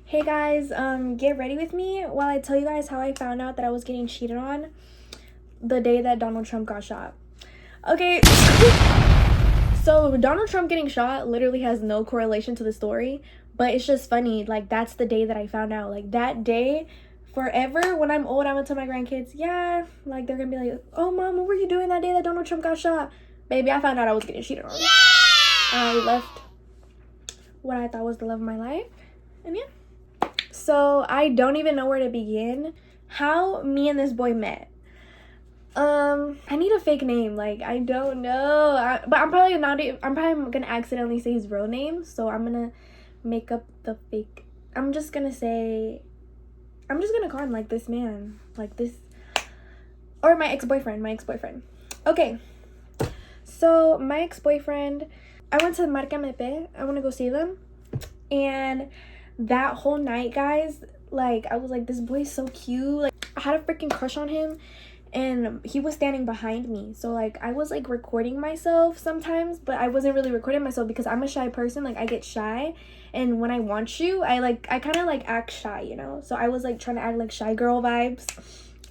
Hey guys, get ready with me while I tell you guys how I found out that I was getting cheated on the day that Donald Trump got shot. Okay, so Donald Trump getting shot literally has no correlation to the story, but it's just funny. Like, that's the day that I found out. Like, that day, forever, when I'm old, I'm gonna tell my grandkids, yeah, like, they're gonna be like, oh, Mom, what were you doing that day that Donald Trump got shot? Baby, I found out I was getting cheated on. Yeah! I left what I thought was the love of my life, and yeah. So I don't even know where to begin. How me and this boy met. I need a fake name. Like, I don't know. But I'm probably gonna accidentally say his real name. So I'm gonna make up the fake. I'm just gonna call him like this man. Like this. Or my ex-boyfriend. Okay. So my ex-boyfriend, I went to Marca Mepe. I want to go see them. And that whole night, guys, like, I was like, this boy's so cute. Like, I had a freaking crush on him, and he was standing behind me. So, like, I was, like, recording myself sometimes, but I wasn't really recording myself because I'm a shy person. Like, I get shy, and when I want you, I kind of, like, act shy, you know? So I was, like, trying to act, like, shy girl vibes,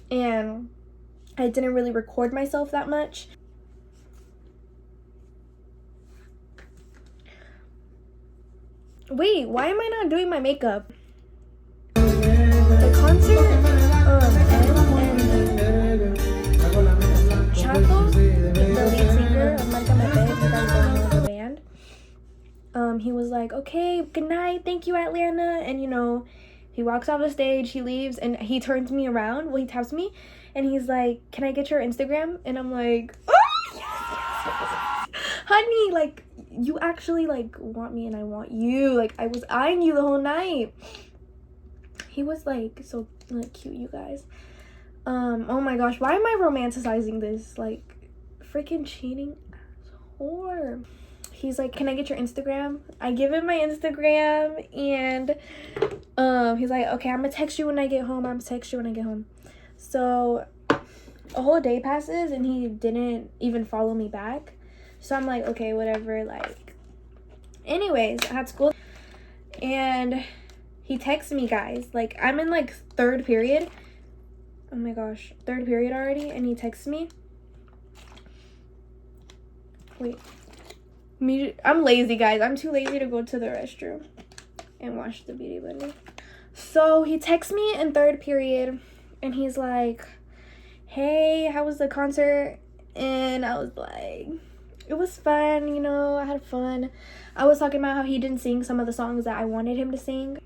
and I didn't really record myself that much. Wait, why am I not doing my makeup? The concert, and Chaco, the lead singer of Marca Mepe, if you guys don't know the band, he was like, okay, good night, thank you, Atlanta, and, you know, he walks off the stage, he leaves, and he turns me around, well, he taps me, and he's like, can I get your Instagram? And I'm like, oh, yes. Honey, like, you actually, like, want me and I want you. Like, I was eyeing you the whole night. He was, like, so, like, cute, you guys. Oh my gosh, why am I romanticizing this? Like, freaking cheating whore. He's like, can I get your Instagram? I give him my Instagram, and he's like, okay, I'm gonna text you when I get home. So a whole day passes and he didn't even follow me back. So I'm like, okay, whatever, like, anyways, I had school, and he texts me, guys, like, I'm in, like, third period, oh my gosh, third period already, and he texts me, I'm lazy, guys, I'm too lazy to go to the restroom and watch the Beauty Bunny. So he texts me in third period, and he's like, hey, how was the concert? And I was like, it was fun, you know, I had fun. I was talking about how he didn't sing some of the songs that I wanted him to sing.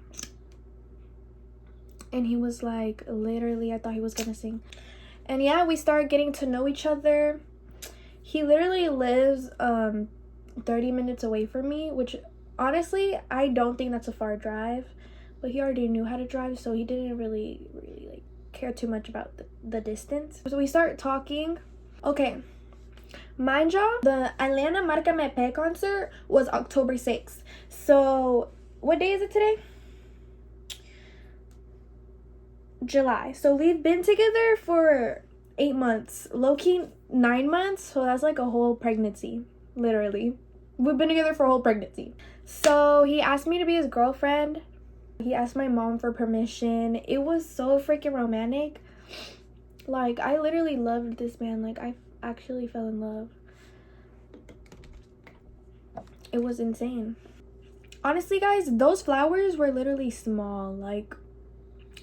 And he was like, literally, I thought he was gonna sing. And yeah, we started getting to know each other. He literally lives 30 minutes away from me, which honestly, I don't think that's a far drive. But he already knew how to drive, so he didn't really like care too much about the distance. So we start talking. Okay. Mind y'all, the Atlanta Marca Mepe concert was October 6th. So, what day is it today? July. So, we've been together for 8 months. Low-key, 9 months. So, that's like a whole pregnancy. Literally. We've been together for a whole pregnancy. So, he asked me to be his girlfriend. He asked my mom for permission. It was so freaking romantic. Like, I literally loved this man. Like, I actually fell in love. It was insane. Honestly, guys, those flowers were literally small. Like,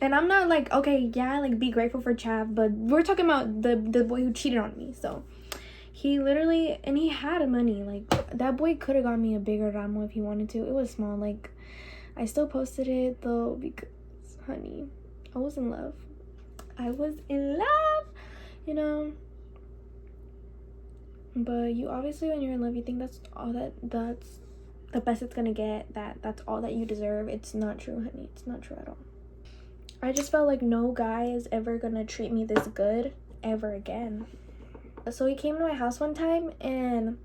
and I'm not like, okay, yeah, like, be grateful for Chav, but we're talking about the boy who cheated on me. So he literally, and he had money. Like, that boy could have got me a bigger ramo if he wanted to. It was small. Like, I still posted it though because, honey, I was in love, you know. But you obviously, when you're in love, you think that's all that's the best it's gonna get, that's all that you deserve. It's not true, honey. It's not true at all. I just felt like no guy is ever gonna treat me this good ever again. So he came to my house one time, and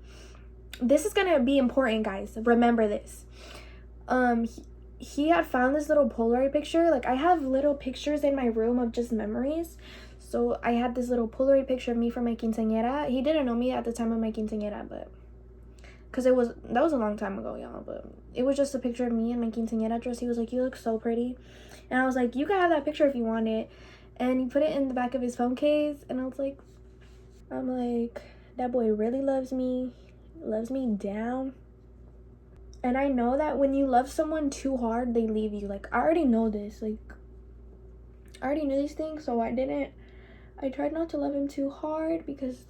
this is gonna be important, guys. Remember this. He had found this little Polaroid picture. Like, I have little pictures in my room of just memories. So I had this little Polaroid picture of me from my quinceañera. He didn't know me at the time of my quinceañera, but because that was a long time ago, y'all, but it was just a picture of me in my quinceañera dress. He was like, you look so pretty. And I was like, you can have that picture if you want it. And he put it in the back of his phone case, and I'm like, that boy really loves me down. And I know that when you love someone too hard, they leave you. Like, I already know this. Like, I already knew these things, so I tried not to love him too hard, because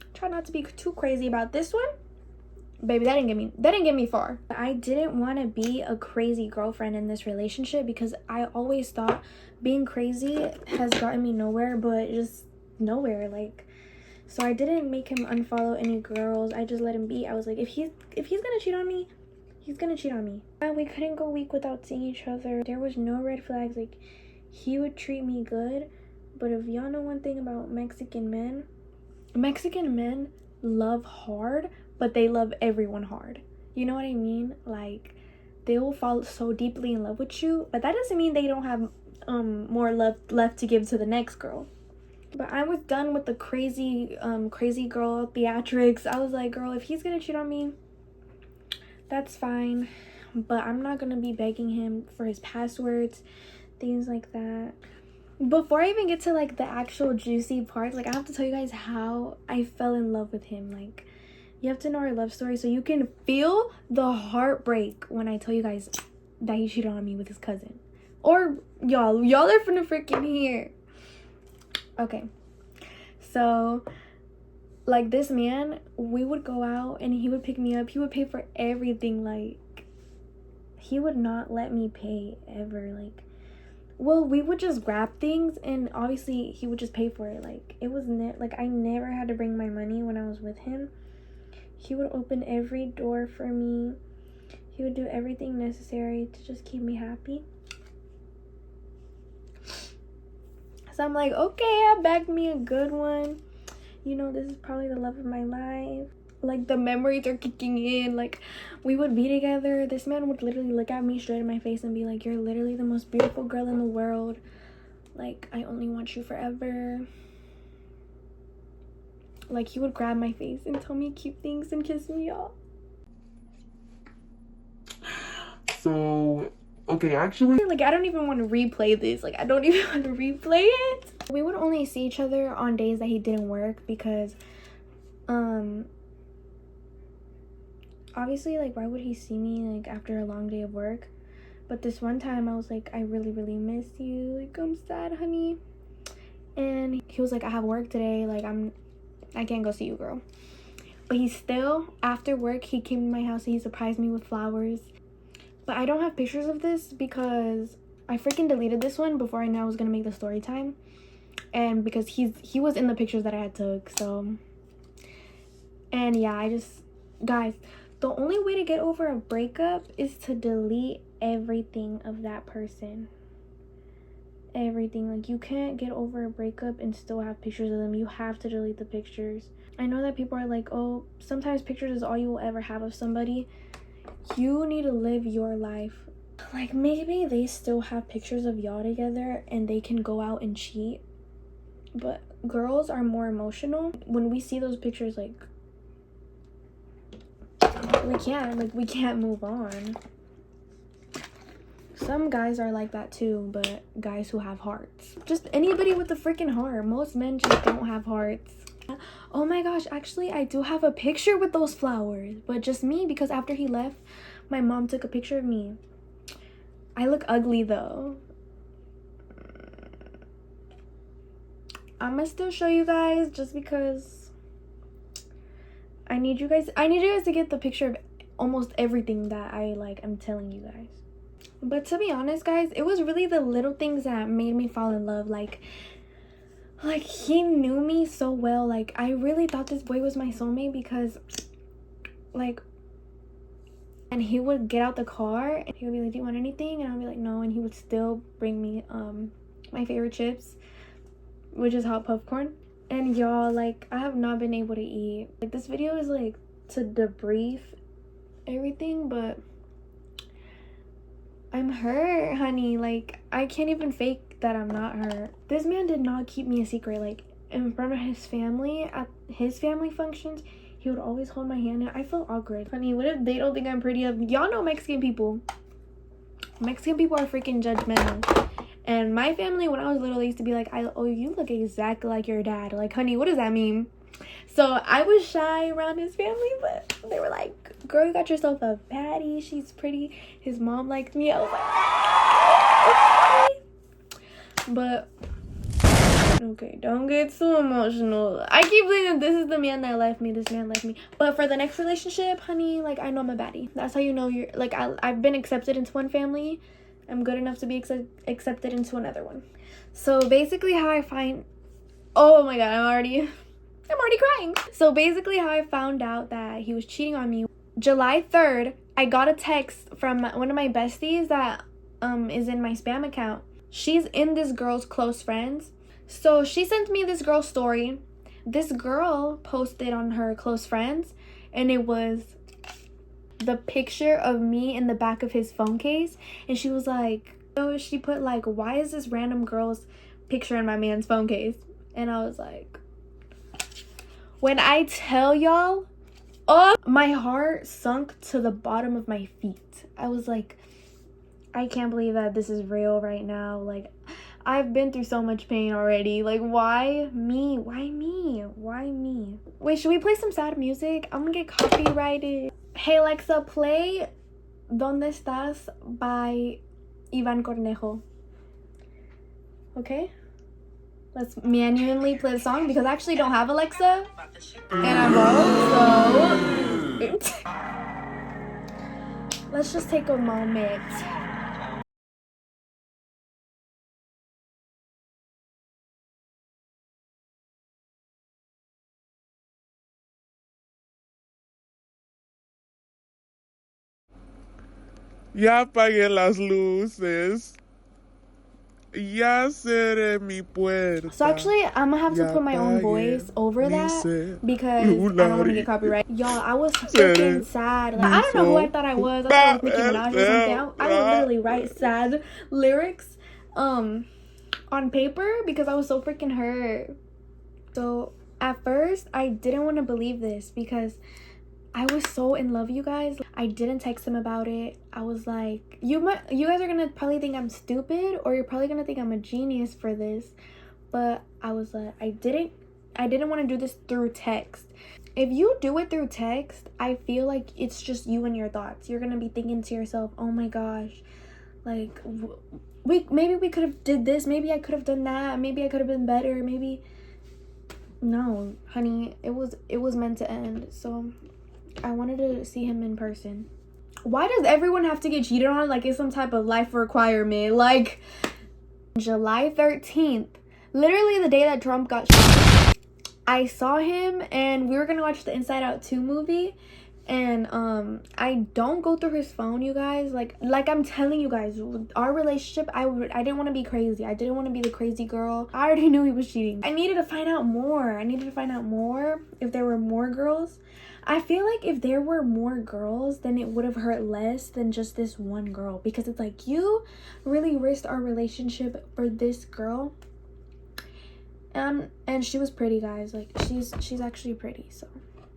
I tried not to be too crazy about this one. Baby, that didn't get me far. I didn't want to be a crazy girlfriend in this relationship, because I always thought being crazy has gotten me nowhere, but just nowhere. Like, so I didn't make him unfollow any girls. I just let him be. I was like, if he's gonna cheat on me, he's gonna cheat on me. And we couldn't go a week without seeing each other. There was no red flags. Like, he would treat me good. But if y'all know one thing about Mexican men love hard, but they love everyone hard. You know what I mean? Like, they will fall so deeply in love with you, but that doesn't mean they don't have more love left to give to the next girl. But I was done with the crazy girl theatrics. I was like, girl, if he's gonna cheat on me, that's fine, but I'm not gonna be begging him for his passwords, things like that. Before I even get to like the actual juicy parts, like, I have to tell you guys how I fell in love with him. Like, you have to know our love story so you can feel the heartbreak when I tell you guys that he cheated on me with his cousin. Or y'all are finna freaking hear. Okay, so like, this man, we would go out and he would pick me up. He would pay for everything. Like, he would not let me pay ever. Like, well, we would just grab things, and obviously he would just pay for it. Like, it was like, I never had to bring my money when I was with him. He would open every door for me. He would do everything necessary to just keep me happy. So I'm like, okay, I bagged me a good one. You know, this is probably the love of my life. Like, the memories are kicking in. Like, we would be together. This man would literally look at me straight in my face and be like, you're literally the most beautiful girl in the world. Like, I only want you forever. Like, he would grab my face and tell me cute things and kiss me, y'all. So, okay, actually, like, I don't even want to replay this. Like, I don't even want to replay it. We would only see each other on days that he didn't work, because obviously, like, why would he see me like after a long day of work? But this one time I was like, I really miss you. Like, I'm sad, honey. And he was like, I have work today. Like, I can't go see you, girl. But he still, after work, he came to my house and he surprised me with flowers. But I don't have pictures of this because I freaking deleted this one before I knew I was gonna make the story time. And because he was in the pictures that I had took, so. And yeah, guys, the only way to get over a breakup is to delete everything of that person. Everything. Like, you can't get over a breakup and still have pictures of them. You have to delete the pictures. I know that people are like, oh, sometimes pictures is all you will ever have of somebody. You need to live your life. Like, maybe they still have pictures of y'all together and they can go out and cheat, but girls are more emotional. When we see those pictures, like, we can't move on. Some guys are like that too, but guys who have hearts, just anybody with a freaking heart. Most men just don't have hearts. Oh my gosh, actually I do have a picture with those flowers, but just me, because after he left, my mom took a picture of me. I look ugly though. I'm gonna still show you guys just because I need you guys to get the picture of almost everything that I'm telling you guys. But to be honest, guys, it was really the little things that made me fall in love. Like he knew me so well. Like, I really thought this boy was my soulmate because, like, and he would get out the car and he would be like, do you want anything? And I'll be like, no. And he would still bring me my favorite chips, which is hot popcorn. And y'all, like, I have not been able to eat. Like, this video is like to debrief everything, but I'm hurt, honey. Like, I can't even fake that I'm not hurt. This man did not keep me a secret. Like, in front of his family, at his family functions, He would always hold my hand, and I felt awkward. Honey, what if they don't think I'm pretty? Y'all know Mexican people. Mexican people are freaking judgmental. And my family, when I was little, they used to be like, oh, you look exactly like your dad. Like, honey, what does that mean? So I was shy around his family, but they were like, girl, you got yourself a baddie. She's pretty. His mom liked me. I was like, okay. But, okay, don't get so emotional. I keep thinking this is the man that left me. This man left me. But for the next relationship, honey, like, I know I'm a baddie. That's how you know you're, like, I've been accepted into one family. I'm good enough to be accepted into another one. So basically how I find... Oh my god, I'm already crying. So basically how I found out that he was cheating on me. July 3rd, I got a text from one of my besties that is in my spam account. She's in this girl's close friends. So she sent me this girl's story. This girl posted on her close friends, and it was the picture of me in the back of his phone case. And she was like, oh, she put like, why is this random girl's picture in my man's phone case? And I was like, when I tell y'all, oh, my heart sunk to the bottom of my feet. I was like, I can't believe that this is real right now. Like, I've been through so much pain already. Like, why me? Why me? Why me? Wait, should we play some sad music? I'm gonna get copyrighted. Hey Alexa, play Donde Estás by Iván Cornejo. Okay? Let's manually play the song because I actually don't have Alexa. And I broke, so... Let's just take a moment. Ya apagué las luces. Ya cerré mi puerta. So actually, I'm gonna have to put my own voice over that because I don't want to get copyright. Y'all, I was freaking sad. Like, I don't know who I thought I was. I thought I was Nicki Minaj or something. I would literally write sad lyrics on paper because I was so freaking hurt. So at first, I didn't want to believe this because I was so in love, you guys. I didn't text him about it. I was like, you guys are gonna probably think I'm stupid, or you're probably gonna think I'm a genius for this. But I was like, I didn't want to do this through text. If you do it through text, I feel like it's just you and your thoughts. You're gonna be thinking to yourself, oh my gosh, like maybe we could have did this, maybe I could have done that, maybe I could have been better, maybe. No, honey, it was meant to end. So I wanted to see him in person. Why does everyone have to get cheated on like it's some type of life requirement? Like, July 13th, literally the day that Trump got shot, I saw him and we were gonna watch the Inside Out 2 movie. And I don't go through his phone, you guys. Like I'm telling you guys, our relationship, I didn't want to be crazy. I didn't want to be the crazy girl. I already knew he was cheating. I needed to find out more. If there were more girls. I feel like if there were more girls, then it would have hurt less than just this one girl. Because it's like, you really risked our relationship for this girl. And she was pretty, guys. Like, she's actually pretty,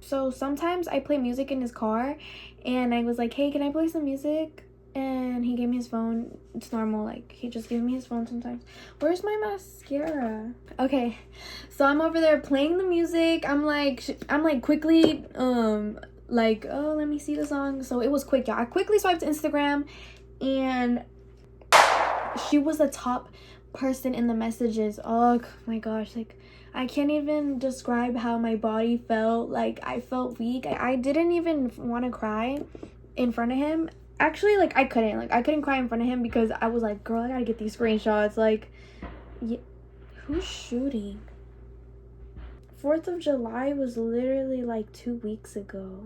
So sometimes I play music in his car, and I was like, hey, can I play some music? And he gave me his phone. It's normal, like, he just gave me his phone sometimes. Where's my mascara? Okay, so I'm over there playing the music. I'm like quickly, like, oh, let me see the song. So it was quick, y'all. I quickly swiped to Instagram, and she was the top person in the messages. Oh my gosh, like, I can't even describe how my body felt. Like, I felt weak. I didn't even want to cry in front of him. Actually, like, I couldn't cry in front of him because I was like, girl, I gotta get these screenshots. Like, yeah, who's shooting? 4th of July was literally like 2 weeks ago.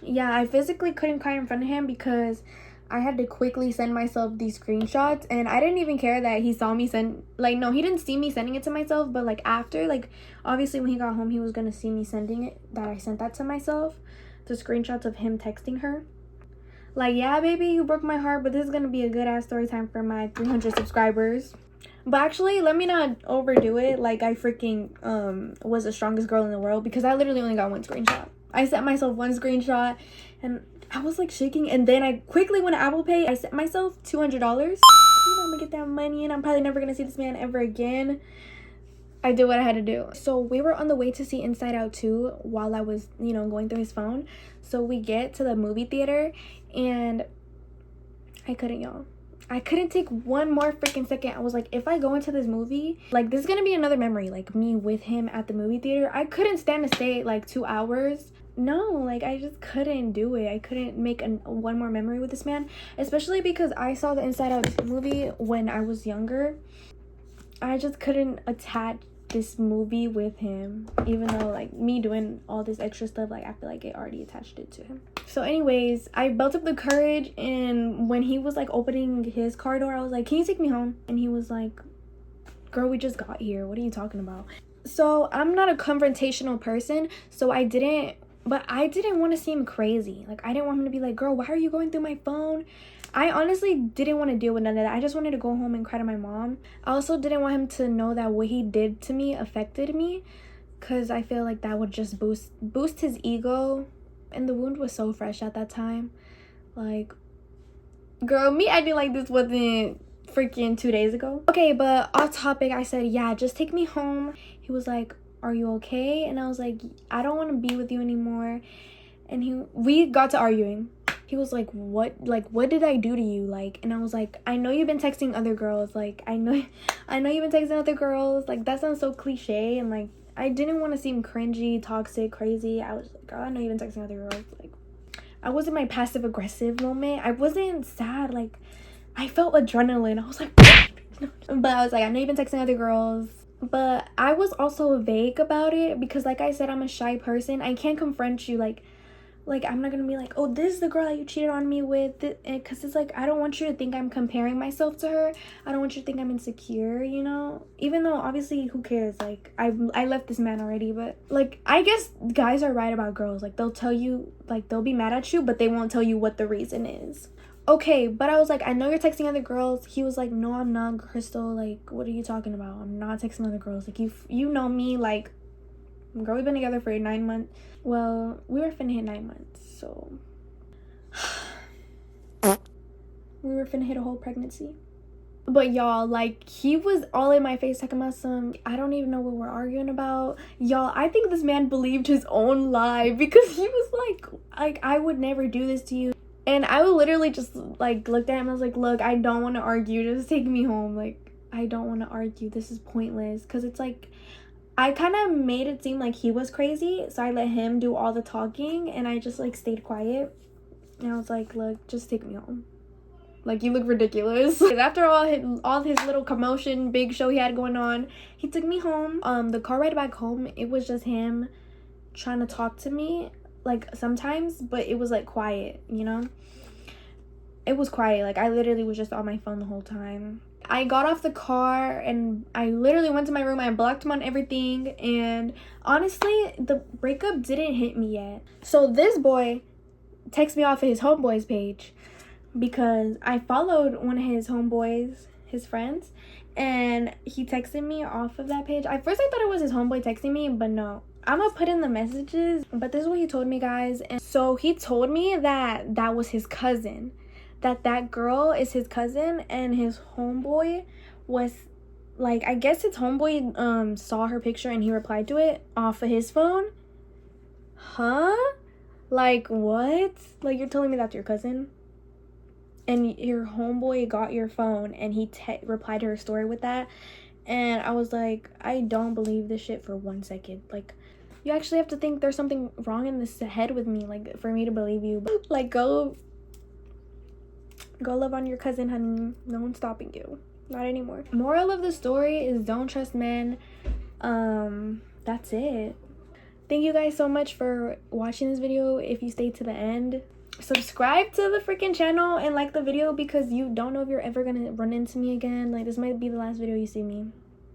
Yeah, I physically couldn't cry in front of him because I had to quickly send myself these screenshots, and I didn't even care that he saw me send, like, no, he didn't see me sending it to myself, but like after, like, obviously when he got home, he was gonna see me sending it, that I sent that to myself, the screenshots of him texting her. Like, yeah, baby, you broke my heart, but this is gonna be a good ass story time for my 300 subscribers. But actually, let me not overdo it. Like, I freaking was the strongest girl in the world, because I literally only got one screenshot. I sent myself one screenshot and I was like shaking, and then I quickly went to Apple Pay. I sent myself $200. You know, I'm gonna get that money and I'm probably never gonna see this man ever again. I did what I had to do. So we were on the way to see Inside Out 2 while I was, you know, going through his phone. So we get to the movie theater and I couldn't, y'all. I couldn't take one more freaking second. I was like, if I go into this movie, like, this is gonna be another memory, like me with him at the movie theater. I couldn't stand to stay like 2 hours. No, like, I just couldn't do it. I couldn't make one more memory with this man, especially because I saw the Inside Out movie when I was younger. I just couldn't attach this movie with him, even though, like, me doing all this extra stuff, like, I feel like it already attached it to him. So anyways, I built up the courage, and when he was like opening his car door, I was like, can you take me home? And he was like, girl, we just got here, what are you talking about? So I'm not a confrontational person, so I didn't want to seem crazy. Like, I didn't want him to be like, girl, why are you going through my phone? I honestly didn't want to deal with none of that. I just wanted to go home and cry to my mom. I also didn't want him to know that what he did to me affected me, because I feel like that would just boost his ego. And the wound was so fresh at that time. Like, girl, me acting like this wasn't freaking 2 days ago. Okay, but off topic, I said, yeah, just take me home. He was like, are you okay? And I was like, I don't want to be with you anymore. And we got to arguing. He was like, what did I do to you? Like, and I was like, I know you've been texting other girls. Like, I know you've been texting other girls. Like, that sounds so cliche. And like, I didn't want to seem cringy, toxic, crazy. I was like, girl, I know you've been texting other girls. Like, I was in my passive aggressive moment. I wasn't sad. Like, I felt adrenaline. I was like, but I was like, I know you've been texting other girls. But I was also vague about it because, like I said, I'm a shy person. I can't confront you. Like I'm not gonna be like, oh, this is the girl that you cheated on me with, because it's like, I don't want you to think I'm comparing myself to her. I don't want you to think I'm insecure, you know, even though obviously who cares, like, I left this man already. But like, I guess guys are right about girls. Like, they'll tell you, like, they'll be mad at you, but they won't tell you what the reason is. Okay, but I was like, I know you're texting other girls. He was like, no, I'm not, Crystal. Like, what are you talking about? I'm not texting other girls. Like, you know me. Like, girl, we've been together for 9 months. Well, we were finna hit 9 months, so we were finna hit a whole pregnancy. But y'all, like, he was all in my face talking about I don't even know what we're arguing about. Y'all, I think this man believed his own lie, because he was like, I would never do this to you. And I would literally just, like, looked at him and I was like, look, I don't want to argue. Just take me home. Like, I don't want to argue. This is pointless. Because it's like, I kind of made it seem like he was crazy, so I let him do all the talking, and I just, like, stayed quiet. And I was like, look, just take me home. Like, you look ridiculous. After all his little commotion, big show he had going on, he took me home. The car ride back home, it was just him trying to talk to me, like, sometimes, but it was, like, quiet, you know? It was quiet. Like, I literally was just on my phone the whole time. I got off the car and I literally went to my room. I blocked him on everything, and honestly, the breakup didn't hit me yet. So this boy texted me off of his homeboys page, because I followed one of his homeboys, his friends, and he texted me off of that page. At first I thought it was his homeboy texting me, but no. I'm gonna put in the messages, but this is what he told me, guys. And so he told me that was his cousin. That girl is his cousin, and his homeboy was, like, I guess his homeboy saw her picture and he replied to it off of his phone. Huh? Like, what? Like, you're telling me that's your cousin? And your homeboy got your phone and he replied to her story with that? And I was like, I don't believe this shit for 1 second. Like, you actually have to think there's something wrong in this head with me, like, for me to believe you. But, like, go love on your cousin, honey. No one's stopping you. Not anymore. Moral of the story is don't trust men. That's it. Thank you guys so much for watching this video. If you stayed to the end, subscribe to the freaking channel and like the video, because you don't know if you're ever gonna run into me again. Like, this might be the last video you see me.